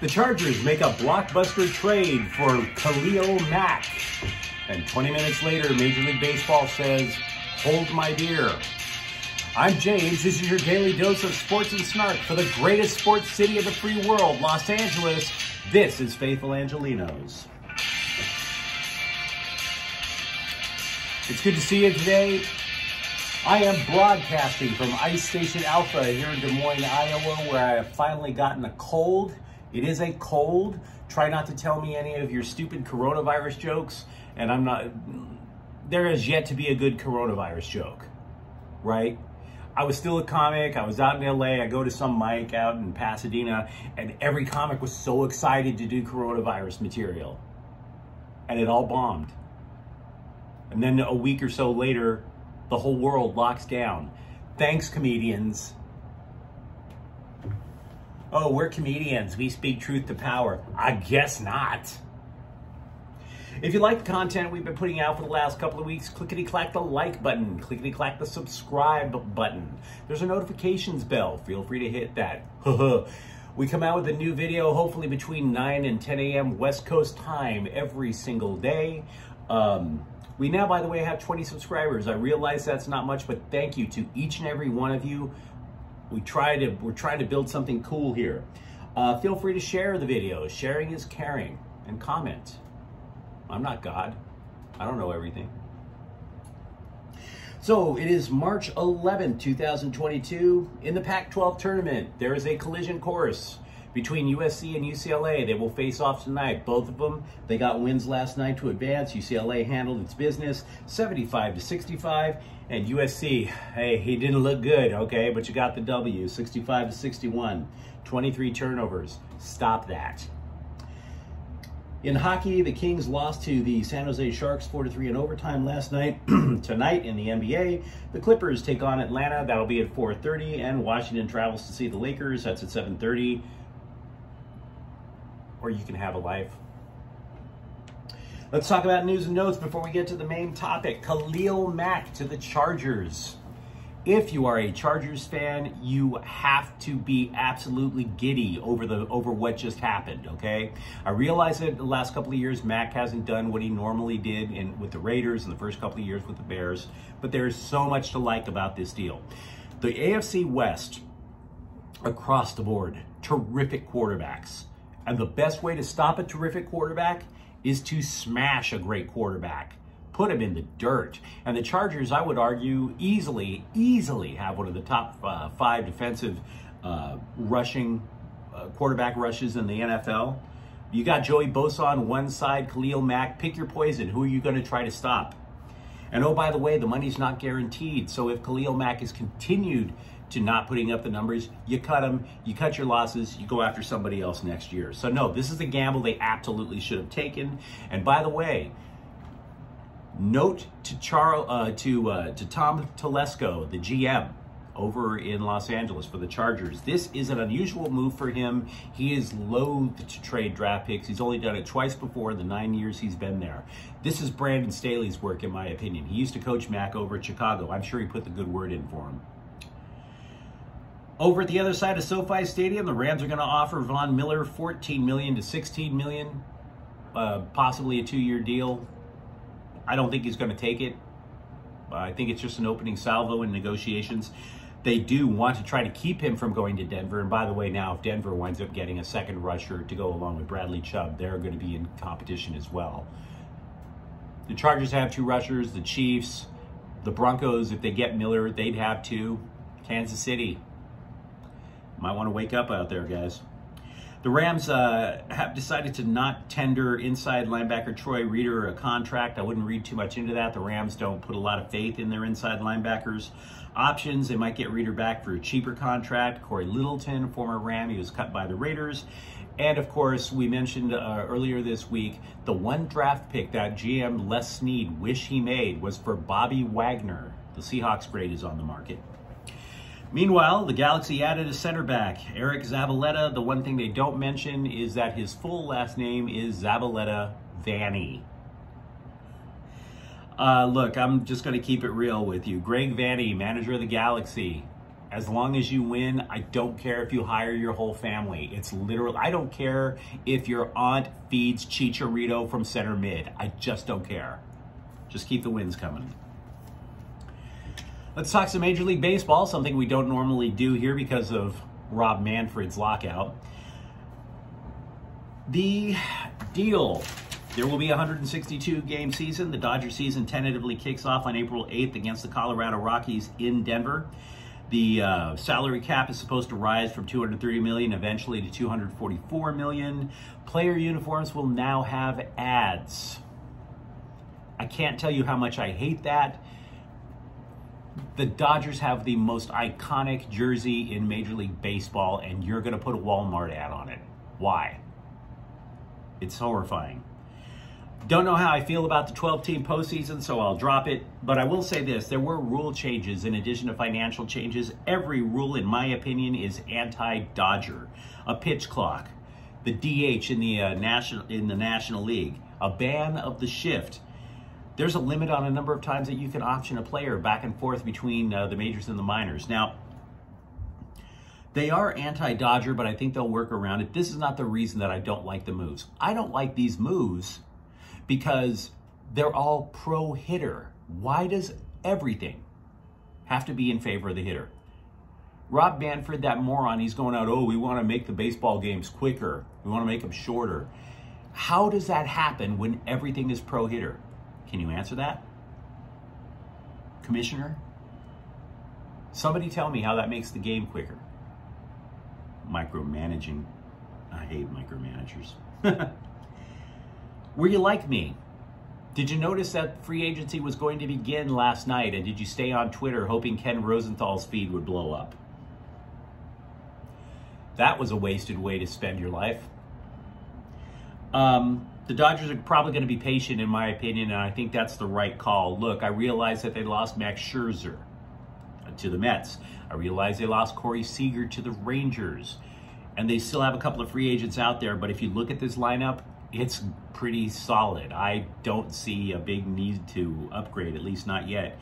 The Chargers make a blockbuster trade for Khalil Mack. And 20 minutes later, Major League Baseball says, hold my beer. I'm James. This is your daily dose of sports and snark for the greatest sports city of the free world, Los Angeles. This is Faithful Angelenos. It's good to see you today. I am broadcasting from Ice Station Alpha here in Des Moines, Iowa, where I have finally gotten a cold. It is a cold. Try not to tell me any of your stupid coronavirus jokes. And I'm not, there has yet to be a good coronavirus joke, right? I was still a comic. I was out in LA. I go to some mic out in Pasadena, and every comic was so excited to do coronavirus material. And it all bombed. And then a week or so later, the whole world locks down. Thanks, comedians. Oh, we're comedians. We speak truth to power. I guess not. If you like the content we've been putting out for the last couple of weeks, clickety-clack the like button. Clickety-clack the subscribe button. There's a notifications bell. Feel free to hit that. We come out with a new video, hopefully between 9 and 10 a.m. West Coast time every single day. We now, by the way, have 20 subscribers. I realize that's not much, but thank you to each and every one of you. We're trying to build something cool here. Feel free to share the video. Sharing is caring. And comment. I'm not God. I don't know everything. So it is March 11th, 2022. In the Pac-12 tournament, there is a collision course between USC and UCLA. They will face off tonight. Both of them, they got wins last night to advance. UCLA handled its business 75-65. And USC, hey, he didn't look good, okay? But you got the W, 65-61. 23 turnovers. Stop that. In hockey, the Kings lost to the San Jose Sharks 4-3 in overtime last night. Tonight in the NBA, the Clippers take on Atlanta. That'll be at 4:30. And Washington travels to see the Lakers. That's at 7:30. Or you can have a life. Let's talk about news and notes before we get to the main topic. Khalil Mack to the Chargers. If you are a Chargers fan, you have to be absolutely giddy over what just happened, okay? I realize that the last couple of years, Mack hasn't done what he normally did with the Raiders in the first couple of years with the Bears, but there's so much to like about this deal. The AFC West, across the board, terrific quarterbacks. And the best way to stop a terrific quarterback is to smash a great quarterback. Put him in the dirt. And the Chargers, I would argue, easily have one of the top 5 defensive quarterback rushes in the NFL. You got Joey Bosa on one side, Khalil Mack. Pick your poison. Who are you going to try to stop? And oh, by the way, the money's not guaranteed. So if Khalil Mack is continued to not putting up the numbers, you cut him, you cut your losses, you go after somebody else next year. So no, this is a gamble they absolutely should have taken. And by the way, note to Tom Telesco, the GM over in Los Angeles for the Chargers. This is an unusual move for him. He is loath to trade draft picks. He's only done it twice before in the 9 years he's been there. This is Brandon Staley's work, in my opinion. He used to coach Mack over at Chicago. I'm sure he put the good word in for him. Over at the other side of SoFi Stadium, the Rams are going to offer Von Miller $14 million to $16 million, possibly a 2-year deal. I don't think he's going to take it. I think it's just an opening salvo in negotiations. They do want to try to keep him from going to Denver. And by the way, now if Denver winds up getting a second rusher to go along with Bradley Chubb, they're going to be in competition as well. The Chargers have 2 rushers. The Chiefs, the Broncos, if they get Miller, they'd have 2. Kansas City. Might want to wake up out there, guys. The Rams have decided to not tender inside linebacker Troy Reeder a contract. I wouldn't read too much into that. The Rams don't put a lot of faith in their inside linebackers. Options, they might get Reeder back for a cheaper contract. Corey Littleton, former Ram, he was cut by the Raiders. And of course, we mentioned earlier this week, the one draft pick that GM Les Snead wished he made was for Bobby Wagner. The Seahawks grade is on the market. Meanwhile, the Galaxy added a center back, Eric Zavaleta. The one thing they don't mention is that his full last name is Zavaleta Vanny. Look, I'm just going to keep it real with you. Greg Vanny, manager of the Galaxy, As long as you win, I don't care if you hire your whole family. It's literal. I don't care if your aunt feeds Chicharito from center mid. I just don't care. Just keep the wins coming. Let's talk some Major League Baseball, something we don't normally do here because of Rob Manfred's lockout. The deal. There will be a 162-game season. The Dodger season tentatively kicks off on April 8th against the Colorado Rockies in Denver. The salary cap is supposed to rise from $230 million eventually to $244 million. Player uniforms will now have ads. I can't tell you how much I hate that. The Dodgers have the most iconic jersey in Major League Baseball, and you're going to put a Walmart ad on it. Why? It's horrifying. Don't know how I feel about the 12-team postseason, so I'll drop it. But I will say this, there were rule changes in addition to financial changes. Every rule, in my opinion, is anti-Dodger. A pitch clock, the DH in the National League, a ban of the shift. There's a limit on a number of times that you can option a player back and forth between the majors and the minors. Now, they are anti-Dodger, but I think they'll work around it. This is not the reason that I don't like the moves. I don't like these moves because they're all pro-hitter. Why does everything have to be in favor of the hitter? Rob Manfred, that moron, he's going out, oh, we want to make the baseball games quicker. We want to make them shorter. How does that happen when everything is pro-hitter? Can you answer that? Commissioner? Somebody tell me how that makes the game quicker. Micromanaging. I hate micromanagers. Were you like me? Did you notice that free agency was going to begin last night, and did you stay on Twitter hoping Ken Rosenthal's feed would blow up? That was a wasted way to spend your life. The Dodgers are probably going to be patient, in my opinion, and I think that's the right call. Look, I realize that they lost Max Scherzer to the Mets. I realize they lost Corey Seager to the Rangers, and they still have a couple of free agents out there, but if you look at this lineup, it's pretty solid. I don't see a big need to upgrade, at least not yet.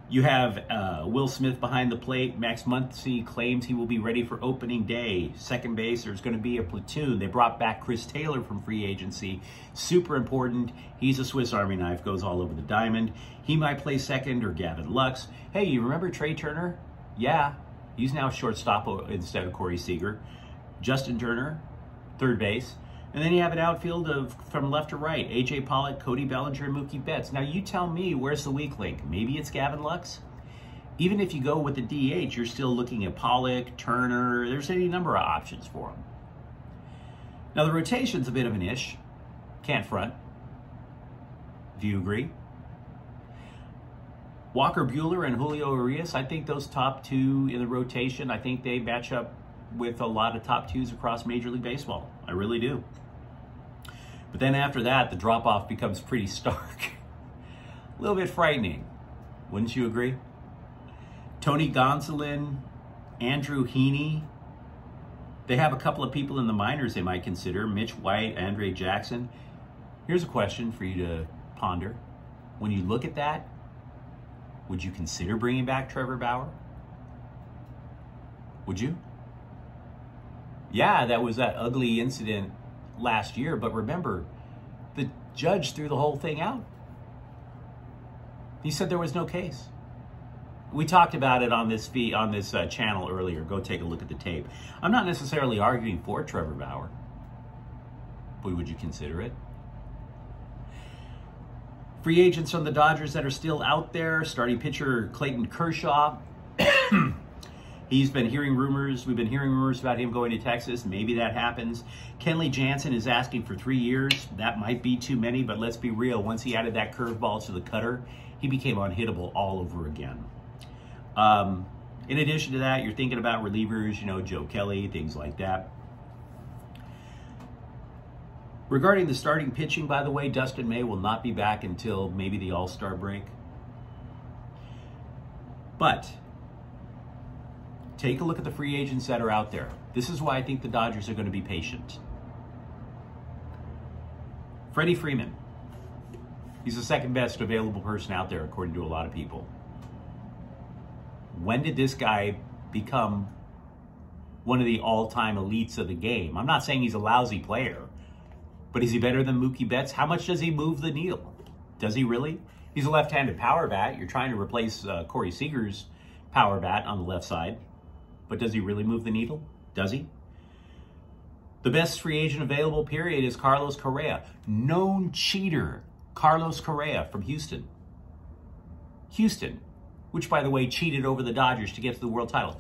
You have Will Smith behind the plate. Max Muncy claims he will be ready for opening day. Second base, there's going to be a platoon. They brought back Chris Taylor from free agency. Super important. He's a Swiss Army knife, goes all over the diamond. He might play second, or Gavin Lux. Hey, you remember Trey Turner? Yeah, he's now shortstop instead of Corey Seager. Justin Turner, third base. And then you have an outfield from left to right, A.J. Pollock, Cody Bellinger, and Mookie Betts. Now you tell me, where's the weak link? Maybe it's Gavin Lux? Even if you go with the DH, you're still looking at Pollock, Turner. There's any number of options for him. Now the rotation's a bit of an ish. Can't front. Do you agree? Walker Buehler and Julio Urias, I think those top two in the rotation, I think they match up with a lot of top twos across Major League Baseball. I really do. But then after that, the drop-off becomes pretty stark. A little bit frightening. Wouldn't you agree? Tony Gonsolin, Andrew Heaney. They have a couple of people in the minors they might consider. Mitch White, Andre Jackson. Here's a question for you to ponder. When you look at that, would you consider bringing back Trevor Bauer? Would you? Yeah, that was that ugly incident last year, but remember, the judge threw the whole thing out. He said there was no case. We talked about it on this channel earlier. Go take a look at the tape. I'm not necessarily arguing for Trevor Bauer, but would you consider it? Free agents from the Dodgers that are still out there. Starting pitcher Clayton Kershaw. He's been hearing rumors. We've been hearing rumors about him going to Texas. Maybe that happens. Kenley Jansen is asking for 3 years. That might be too many, but let's be real. Once he added that curveball to the cutter, he became unhittable all over again. In addition to that, you're thinking about relievers, you know, Joe Kelly, things like that. Regarding the starting pitching, by the way, Dustin May will not be back until maybe the All-Star break. But take a look at the free agents that are out there. This is why I think the Dodgers are going to be patient. Freddie Freeman. He's the second best available person out there, according to a lot of people. When did this guy become one of the all-time elites of the game? I'm not saying he's a lousy player, but is he better than Mookie Betts? How much does he move the needle? Does he really? He's a left-handed power bat. You're trying to replace Corey Seager's power bat on the left side, but does he really move the needle? Does he? The best free agent available, period, is Carlos Correa. Known cheater, Carlos Correa from Houston. Houston, which, by the way, cheated over the Dodgers to get to the world title.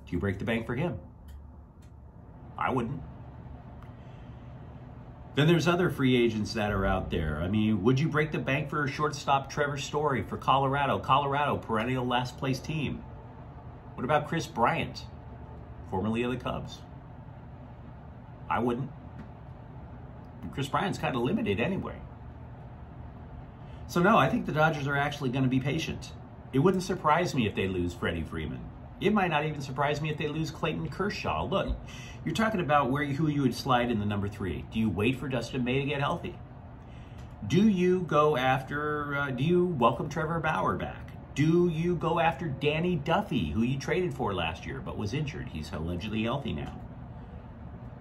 Do you break the bank for him? I wouldn't. Then there's other free agents that are out there. I mean, would you break the bank for shortstop Trevor Story for Colorado? Colorado, perennial last place team. What about Chris Bryant, formerly of the Cubs? I wouldn't. Chris Bryant's kind of limited anyway. So no, I think the Dodgers are actually going to be patient. It wouldn't surprise me if they lose Freddie Freeman. It might not even surprise me if they lose Clayton Kershaw. Look, you're talking about who you would slide in the number 3. Do you wait for Dustin May to get healthy? Do you go after, do you welcome Trevor Bauer back? Do you go after Danny Duffy, who you traded for last year but was injured? He's allegedly healthy now.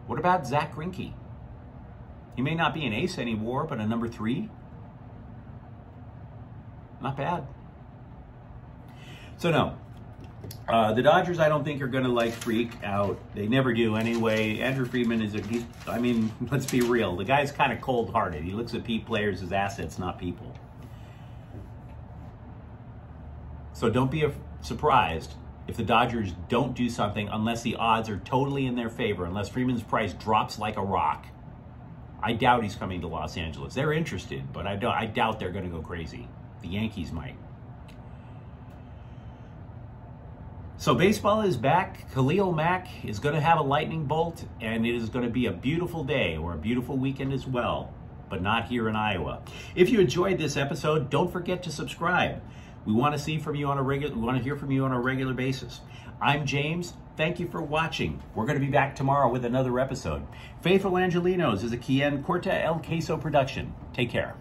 What about Zach Greinke? He may not be an ace anymore, but a number 3? Not bad. So no, the Dodgers I don't think are going to freak out. They never do anyway. Andrew Friedman is I mean, let's be real. The guy's kind of cold-hearted. He looks at players as assets, not people. So don't be surprised if the Dodgers don't do something unless the odds are totally in their favor, unless Freeman's price drops like a rock. I doubt he's coming to Los Angeles. They're interested, but I doubt they're going to go crazy. The Yankees might. So baseball is back. Khalil Mack is going to have a lightning bolt, and it is going to be a beautiful day or a beautiful weekend as well, but not here in Iowa. If you enjoyed this episode, don't forget to subscribe. We want to hear from you on a regular basis. I'm James. Thank you for watching. We're going to be back tomorrow with another episode. Faithful Angelenos is a Quien Corta El Queso production. Take care.